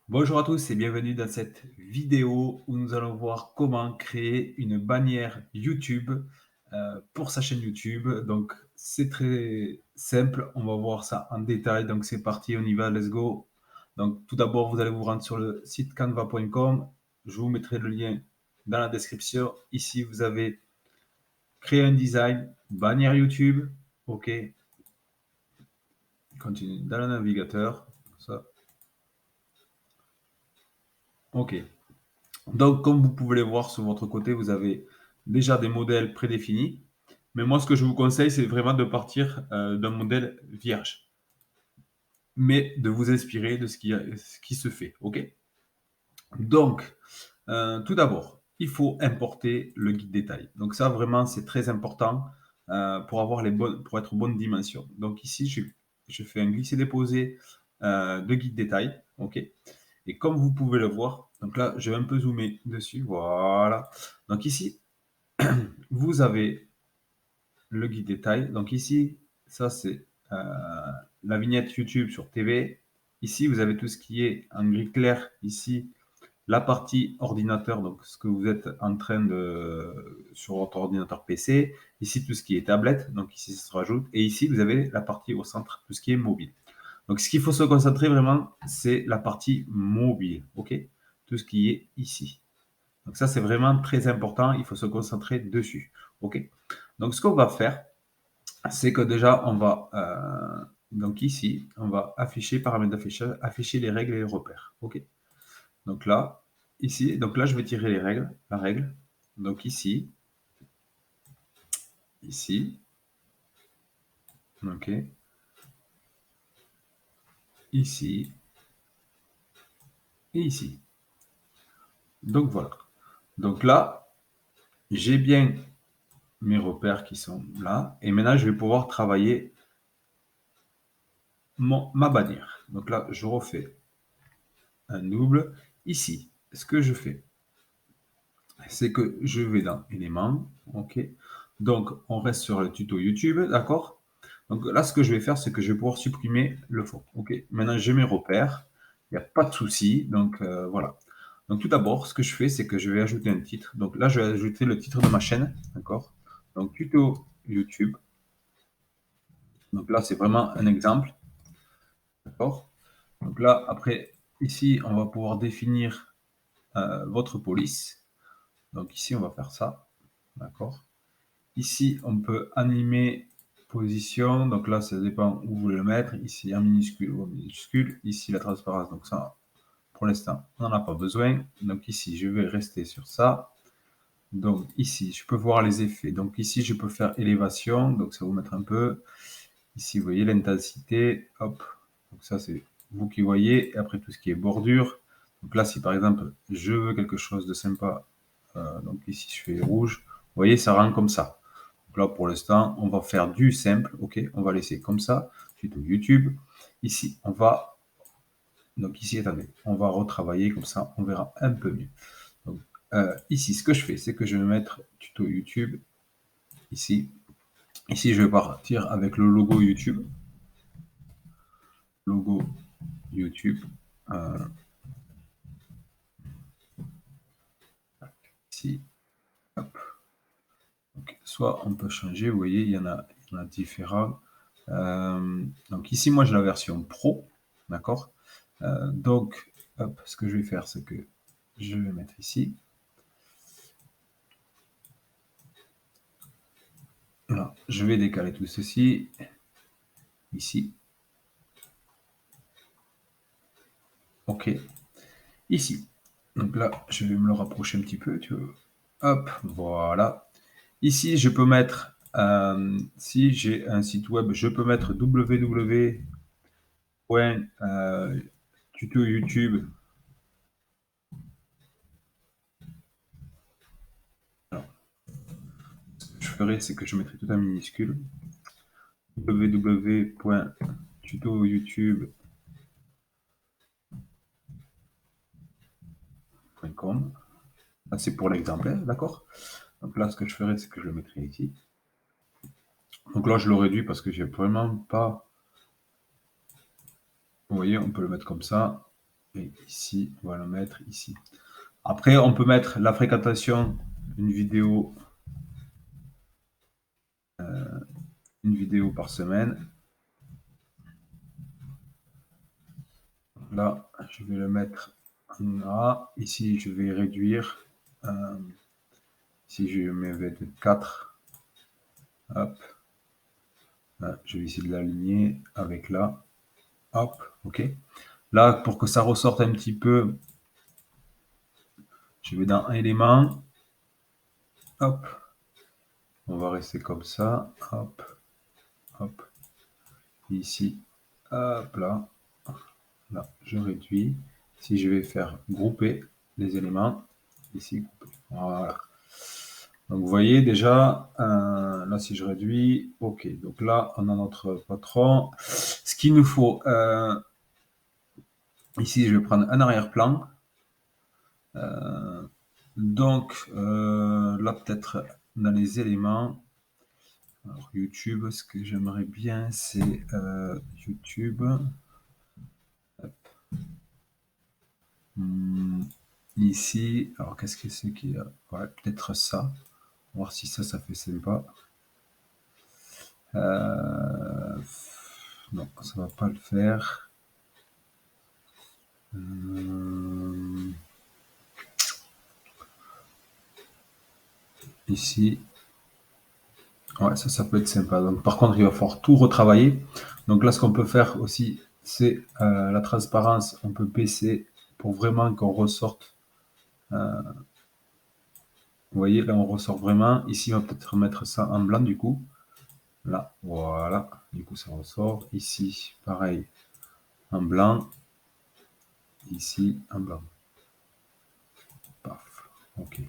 Bonjour à tous et bienvenue dans cette vidéo où nous allons voir comment créer une bannière YouTube pour sa chaîne YouTube. Donc c'est très simple, on va voir ça en détail. Donc c'est parti, on y va, let's go. Donc tout d'abord, vous allez vous rendre sur le site canva.com. Je vous mettrai le lien dans la description. Ici, vous avez créé un design, bannière YouTube. OK, continue dans le navigateur. Ça. OK. Donc, comme vous pouvez le voir sur votre côté, vous avez déjà des modèles prédéfinis. Mais moi, ce que je vous conseille, c'est vraiment de partir d'un modèle vierge, mais de vous inspirer de ce qui se fait. OK. Donc, tout d'abord, il faut importer le guide détail. Donc ça, vraiment, c'est très important pour avoir pour être bonne dimension. Donc ici, je fais un glisser-déposer de guide détail. OK. Et comme vous pouvez le voir, donc là, je vais un peu zoomer dessus. Voilà. Donc ici, vous avez le guide détail. Donc ici, ça c'est la vignette YouTube sur TV. Ici, vous avez tout ce qui est en gris clair. Ici, la partie ordinateur, donc ce que vous êtes en train de sur votre ordinateur PC. Ici, tout ce qui est tablette. Donc ici, ça se rajoute. Et ici, vous avez la partie au centre, tout ce qui est mobile. Donc, ce qu'il faut se concentrer vraiment, c'est la partie mobile. OK? Tout ce qui est ici. Donc, ça, c'est vraiment très important. Il faut se concentrer dessus. OK? Donc, ce qu'on va faire, c'est que déjà, on va, donc ici, on va afficher, paramètres d'affichage, afficher les règles et les repères. OK? Donc là, ici, donc là, je vais tirer les règles, la règle. Donc ici, ici, OK, ici et ici. Donc voilà. Donc là, j'ai bien mes repères qui sont là. Et maintenant, je vais pouvoir travailler ma bannière. Donc là, je refais un double. Ici, ce que je fais, c'est que je vais dans éléments. OK. Donc, on reste sur le tuto YouTube. D'accord. Donc là, ce que je vais faire, c'est que je vais pouvoir supprimer le fond. OK. Maintenant, j'ai mes repères. Il n'y a pas de souci. Donc, voilà. Donc, tout d'abord, ce que je fais, c'est que je vais ajouter un titre. Donc là, je vais ajouter le titre de ma chaîne. D'accord. Donc, tuto YouTube. Donc là, c'est vraiment un exemple. D'accord. Donc là, après, ici, on va pouvoir définir votre police. Donc ici, on va faire ça. D'accord. Ici, on peut animer position. Donc là, ça dépend où vous voulez le mettre. Ici, en minuscule ou en minuscule. Ici, la transparence. Donc ça, pour l'instant, on n'en a pas besoin. Donc ici, je vais rester sur ça. Donc ici, je peux voir les effets. Donc ici, je peux faire élévation. Donc ça va vous mettre un peu. Ici, vous voyez l'intensité. Hop. Donc ça, c'est vous qui voyez. Et après, tout ce qui est bordure. Donc là, si par exemple, je veux quelque chose de sympa, donc ici, je fais rouge. Vous voyez, ça rend comme ça. Donc là, pour l'instant, on va faire du simple. OK, on va laisser comme ça. Tuto YouTube. Ici, on va... Donc ici, attendez, on va retravailler comme ça. On verra un peu mieux. Donc, ici, ce que je fais, c'est que je vais mettre tuto YouTube. Ici. Ici, je vais partir avec le logo YouTube. Logo YouTube. Euh, ici, hop. Donc, soit on peut changer, vous voyez, il y en a différents. Donc ici, moi, j'ai la version Pro, d'accord. Donc, hop, ce que je vais faire, c'est que je vais mettre ici. Là, je vais décaler tout ceci, ici. OK. Ici. Donc là, je vais me le rapprocher un petit peu, tu vois. Hop, voilà. Ici, je peux mettre, si j'ai un site web, je peux mettre www.tuto YouTube. Alors, ce que je ferai, c'est que je mettrai tout en minuscule. www.tutoyoutube.com. Là, c'est pour l'exemple, d'accord. Donc là, ce que je ferai, c'est que je le mettrai ici. Donc là, je le réduis parce que j'ai vraiment pas... Vous voyez, on peut le mettre comme ça. Et ici, on va le mettre ici. Après, on peut mettre la fréquentation, une vidéo par semaine. Là, je vais le mettre en A. Ici, je vais réduire. Ici, je mets 24. Hop. Là, je vais essayer de l'aligner avec là. Hop, ok. Là, pour que ça ressorte un petit peu, je vais dans élément. Hop. On va rester comme ça. Hop. Hop. Ici. Hop là. Là, je réduis. Si je vais faire grouper les éléments, ici, grouper. Voilà. Donc, vous voyez déjà, là, si je réduis, ok. Donc là, on a notre patron. Ce qu'il nous faut, ici, je vais prendre un arrière-plan. Donc, là, peut-être dans les éléments, alors YouTube, ce que j'aimerais bien, c'est YouTube. Ici, alors qu'est-ce que c'est qu'il y a? Ouais, peut-être ça. On va voir si ça fait sympa. Non, ça va pas le faire. Ici. Ouais, ça peut être sympa. Donc, par contre, il va falloir tout retravailler. Donc là, ce qu'on peut faire aussi, c'est la transparence. On peut baisser pour vraiment qu'on ressorte. Vous voyez, là, on ressort vraiment. Ici, on va peut-être remettre ça en blanc, du coup. Là, voilà. Du coup, ça ressort. Ici, pareil, en blanc. Ici, en blanc. Paf. OK.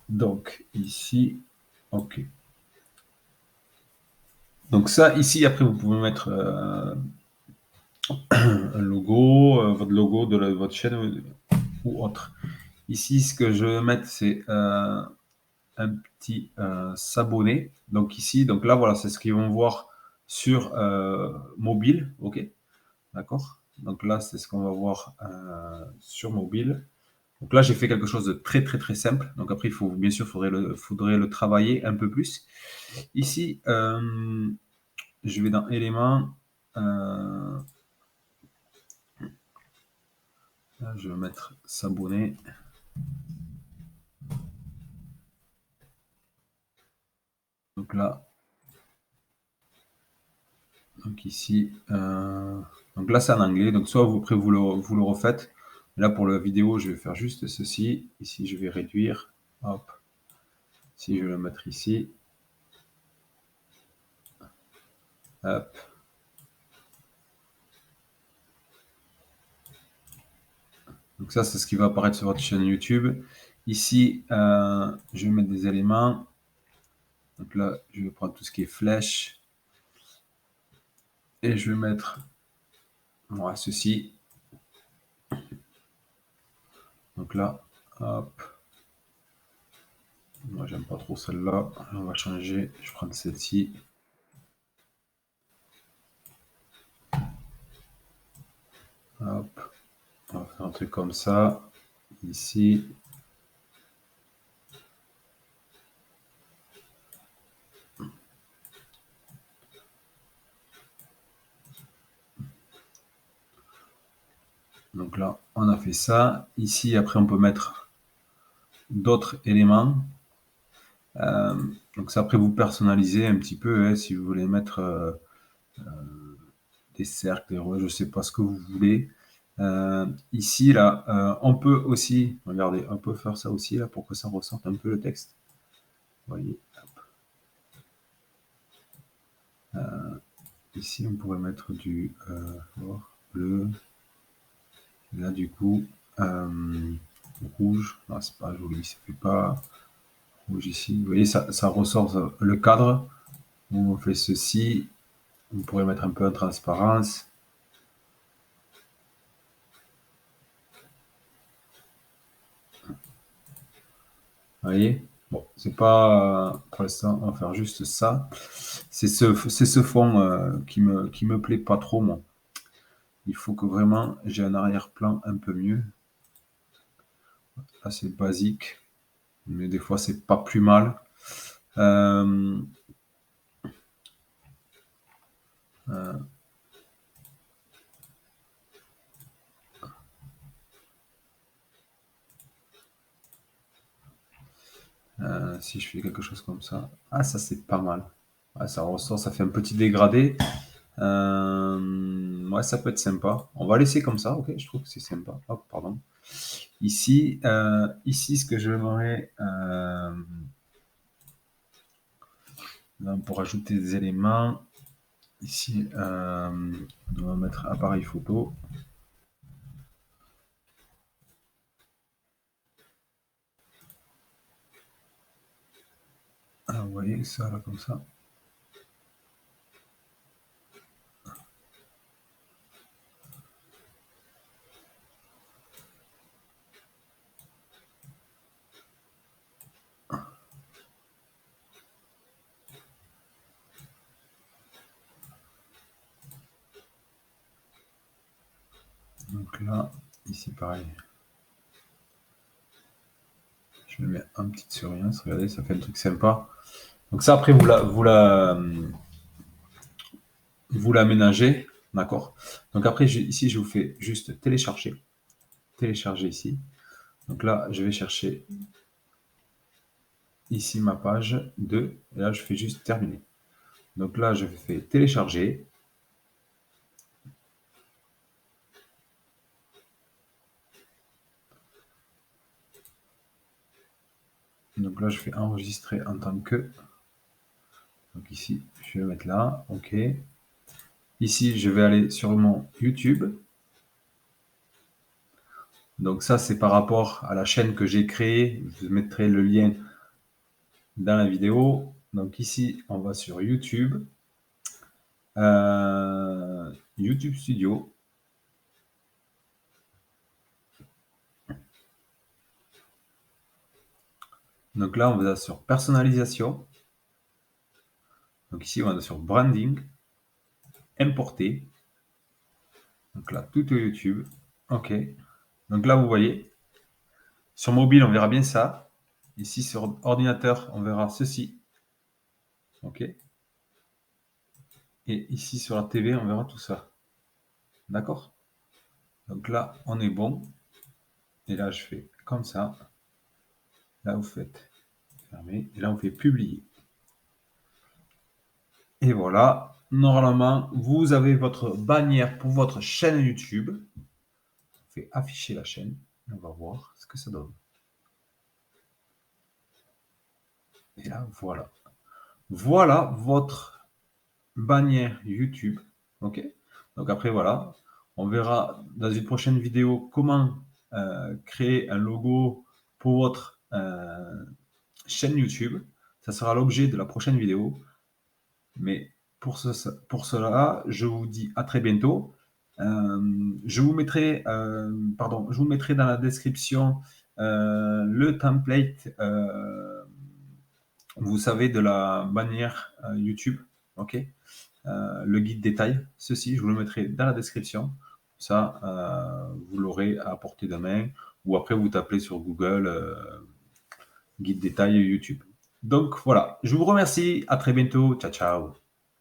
Donc, ici, OK. Donc ça, ici, après, vous pouvez mettre un logo, votre logo de votre chaîne ou autre. Ici, ce que je vais mettre, c'est un petit s'abonner. Donc ici, donc là, voilà, c'est ce qu'ils vont voir sur mobile. OK, d'accord. Donc là, c'est ce qu'on va voir sur mobile. Donc là, j'ai fait quelque chose de très, très, très simple. Donc après, il faut, bien sûr, faudrait le travailler un peu plus. Ici, je vais dans éléments. Là, je vais mettre s'abonner. Donc là, donc ici, donc là c'est en anglais. Donc soit vous, après vous le refaites. Là pour la vidéo, je vais faire juste ceci. Ici, je vais réduire. Hop. Si je vais le mettre ici. Hop. Donc ça, c'est ce qui va apparaître sur votre chaîne YouTube. Ici, je vais mettre des éléments. Donc là, je vais prendre tout ce qui est flèche. Et je vais mettre voilà, ceci. Donc là, hop. Moi, j'aime pas trop celle-là. On va changer. Je prends celle-ci. Hop. On va faire un truc comme ça. Ici. Donc là, on a fait ça. Ici, après, on peut mettre d'autres éléments. Donc ça, après, vous personnalisez un petit peu, hein, si vous voulez mettre des cercles, des roues, je ne sais pas ce que vous voulez. Ici, là, on peut aussi, regardez, on peut faire ça aussi, là, pour que ça ressorte un peu le texte. Vous voyez, ici, on pourrait mettre du bleu. Là, du coup, rouge. Non, c'est pas joli, ça fait pas rouge ici. Vous voyez, ça ressort le cadre. On fait ceci. On pourrait mettre un peu en transparence. Vous voyez? Bon, c'est pas pour l'instant, on va faire juste ça. C'est ce fond qui me plaît pas trop, moi. Il faut que vraiment j'ai un arrière-plan un peu mieux. Là, c'est basique, mais des fois, c'est pas plus mal. Euh, euh, si je fais quelque chose comme ça. Ah, ça, c'est pas mal. Ouais, ça ressort, ça fait un petit dégradé. Ouais, ça peut être sympa. On va laisser comme ça, ok? Je trouve que c'est sympa. Hop, pardon. Ici, ce que j'aimerais, là, pour ajouter des éléments, ici, on va mettre appareil photo. Ah, vous voyez ça là comme ça. Donc là, ici pareil. Je me mets un petit surveillance. Regardez, ça fait un truc sympa. Donc ça, après, vous l'aménagez, d'accord? Donc après, ici, je vous fais juste télécharger. Télécharger ici. Donc là, je vais chercher ici ma page 2. Et là, je fais juste terminer. Donc là, je fais télécharger. Donc là, je fais enregistrer en tant que. Donc ici, je vais mettre là. OK. Ici, je vais aller sur mon YouTube. Donc ça, c'est par rapport à la chaîne que j'ai créée. Je mettrai le lien dans la vidéo. Donc ici, on va sur YouTube. YouTube Studio. Donc là, on va sur personnalisation. Donc ici, on va sur branding, importer. Donc là, tout est YouTube. OK. Donc là, vous voyez, sur mobile, on verra bien ça. Ici, sur ordinateur, on verra ceci. OK. Et ici, sur la TV, on verra tout ça. D'accord? Donc là, on est bon. Et là, je fais comme ça. Là, vous faites fermer. Et là, on fait publier. Et voilà. Normalement, vous avez votre bannière pour votre chaîne YouTube. On fait afficher la chaîne. On va voir ce que ça donne. Et là, voilà. Voilà votre bannière YouTube. OK? Donc après, voilà. On verra dans une prochaine vidéo comment créer un logo pour votre chaîne YouTube. Ça sera l'objet de la prochaine vidéo. Mais pour cela, je vous dis à très bientôt. Je vous mettrai dans la description le template, vous savez, de la bannière YouTube. OK? Le guide détail. Ceci, je vous le mettrai dans la description. Ça, vous l'aurez à portée de main. Ou après, vous tapez sur Google guide détail YouTube. Donc voilà, je vous remercie. À très bientôt. Ciao, ciao.